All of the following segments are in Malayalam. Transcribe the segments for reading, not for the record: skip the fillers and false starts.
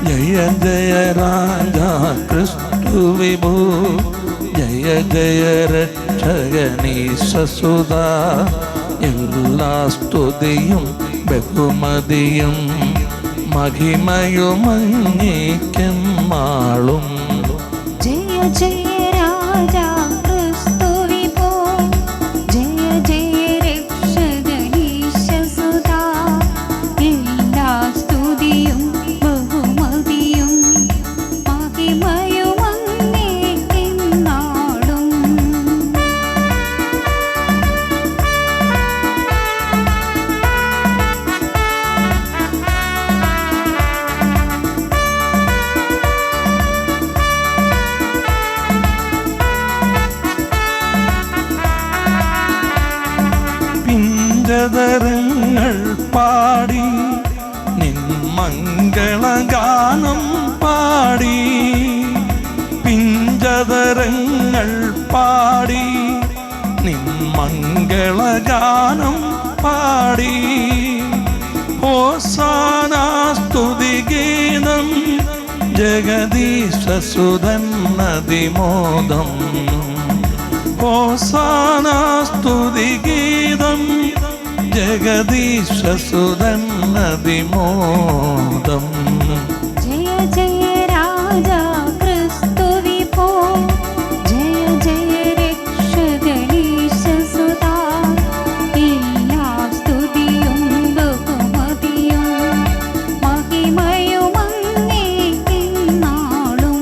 ജയ ജയ രാജാ ക്രിസ്തു വിഭൂ, ജയ ജയ രക്ഷകനീശസുത. എല്ലാ സ്തുതിയും ബഹുമതിയും മഹിമയുമങ്ങേക്കെമ്മാളും. ജയ ജയ രാജാ ക്രിസ്തു വിഭൂ, ജയ ജയ രക്ഷകനീശസുത. എല്ലാ സ്തുതിയും ബഹുമതിയും മഹിമയുമങ്ങേക്കെന്നാളും. പിഞ്ചതരങ്ങൾ പാടി നിൻ മംഗളഗാനം പാടി, പിഞ്ചതരങ്ങൾ പാടി നിൻ മംഗളഗാനം പാടി. ഹോസാനാ സ്തുതിഗീതം ജഗദീശസുതൻ അതിമോദം. ഹോസാനാ സ്തുതിഗീതം ജഗദീശസുതൻ അതിമോദം. ജയ ജയ രാജാ ക്രിസ്തു വിഭൂ, ജയ ജയ രക്ഷകനീശസുത. എല്ലാ സ്തുതിയും ബഹുമതിയും മഹിമയുമങ്ങേക്കെന്നാളും.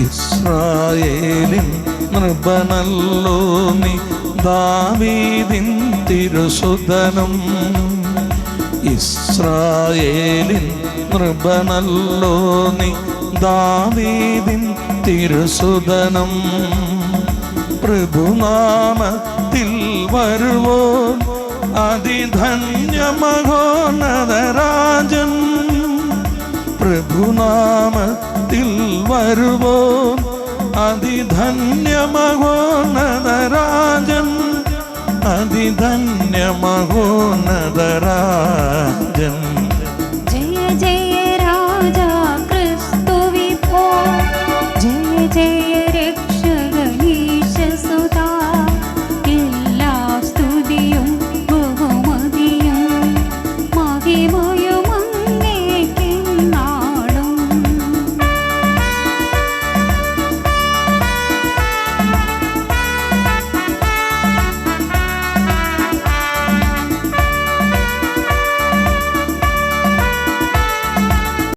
ഇസ്രായേലിൻ നൃപനല്ലോ നീ, ദാവീദിൻ തിരുസുതനും. ഇസ്രായേലിൻ നൃപനല്ലോ നീ, ദാവീദിൻ തിരുസുതനും. പ്രഭുനാമത്തിൽ വരുവോൻ അതിധന്യമഹോന്നതരാജൻ. പ്രഭുനാമത്തിൽ വരുവോൻ അതിധന്യമഹോന്നതരാജൻ, അതിധന്യമഹോന്നതരാജൻ.